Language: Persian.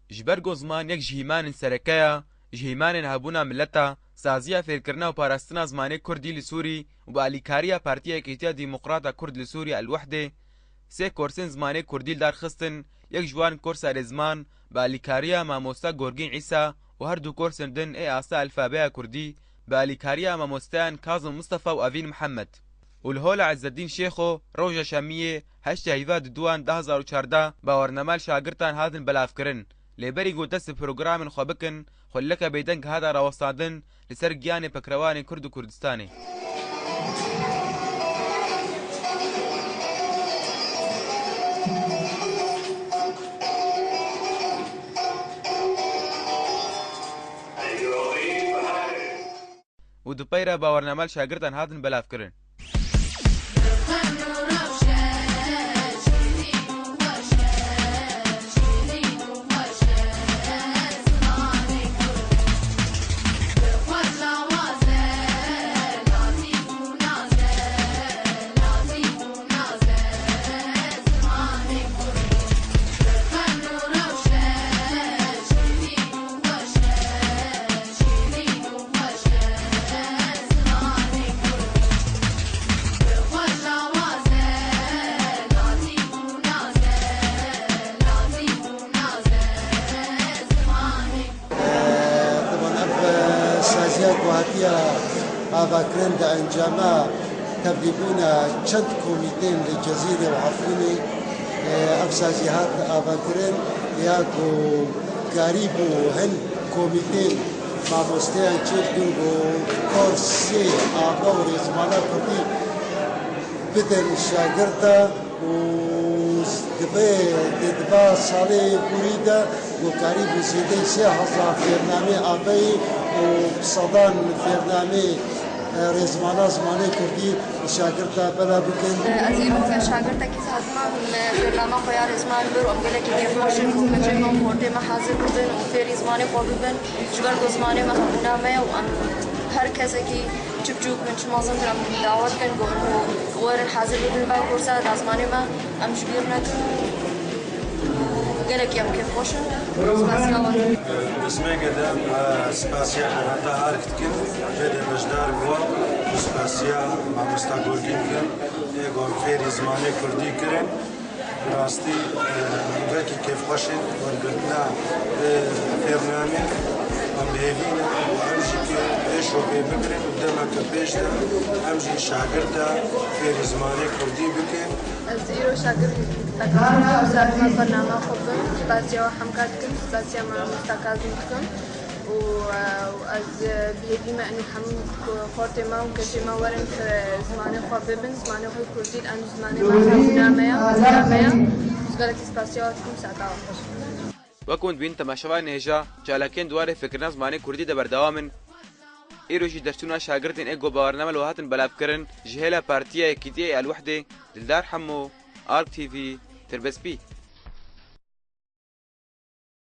جبرگو زمان یک جهیمان سرکه جهیمان هبونا ملتا سازیا فیرکرنا و پاراستنا زمانه کردی لسوری و با علیکاریا پارتیا اکیتیا دیمقراطا کرد لسوری الوحده سه کورسن زمانه کردی دار خستن یک جوان کورس رزمان با علیکاریا ماموستا گورگین عیسا و هر دو کورسن دن ای آسا الفابیا کردی با علیکاریا ماموستان کاظم مصطفى و اوین محمد والهول عز الدین شیخو روجا شامیه 8 هیواد دوان 2014 باورنمال شاگرتان هادن بلافکرن لبری گو دست پروگرام خو بکن خلک بیدنگ هذا راوستادن لسر گیان پکروان کرد و کردستانی و دو پیرا باورنمال شاگرتان هادن بلافکرن آفاکرین در انجام تبدیلون چند کمیته لجزیره و عفونی افسازیات آفاکرین یا قریب و هن کمیته ماموستان چندین و کورسی آقا و رزمانا کردی بدن شاگردا و دبا سالی بریده و قریب زیده 3000 فرنامه آقایی و صدان فرنامه رزمانا زمانه کردی شاگردا بلا بکن از ایران که شاگردا کی سازمان فرنامه خویا رزمان بر امگله کی دیفاشن و کجای ما مورد ما حاضر بودن و فر رزمانه قبولن جبر گزمانه ما فرنامه و هر کسی کی چوب من شما زندرم دعوت کن و ورن حاضر بودن با کورسا رزمانه ما ام شبیر نکن گله کی ام که خوشن سپاسیال اسمه قدام سپاسیال حتى عارفت كن جد مجدار بوا سپاسیال مع مستقبلين كن يقول خير زمانه كردي كرن راستي بلكي كيف خوشن ورقتنا برنامج ام بهينا وامشي ايش هو بكرن قدامك بيش امشي شاگردا خير زمانه كردي بكن از ایرو شاگرد تکرار زادی برنامه خوبن سپاسیا و همکار کن سپاسیا ما مستقبل کن و از بیهی ما انو هم خورد ما و کسی ما ورن زمانه خواب ببین زمانه خوی کردید انو زمانه ما نامه زگالک سپاسیا و کم ساعت خوش وكون بين تماشوان هجا جالكين دواره فكرنا زمانه كردي دبر دوامن ایروشی درسونا شاگردین اگو باورنامه لوهاتن بلافکرن جهلا پارتیا اکیتیه الوحده دلدار حمو آرک تي في تربس بي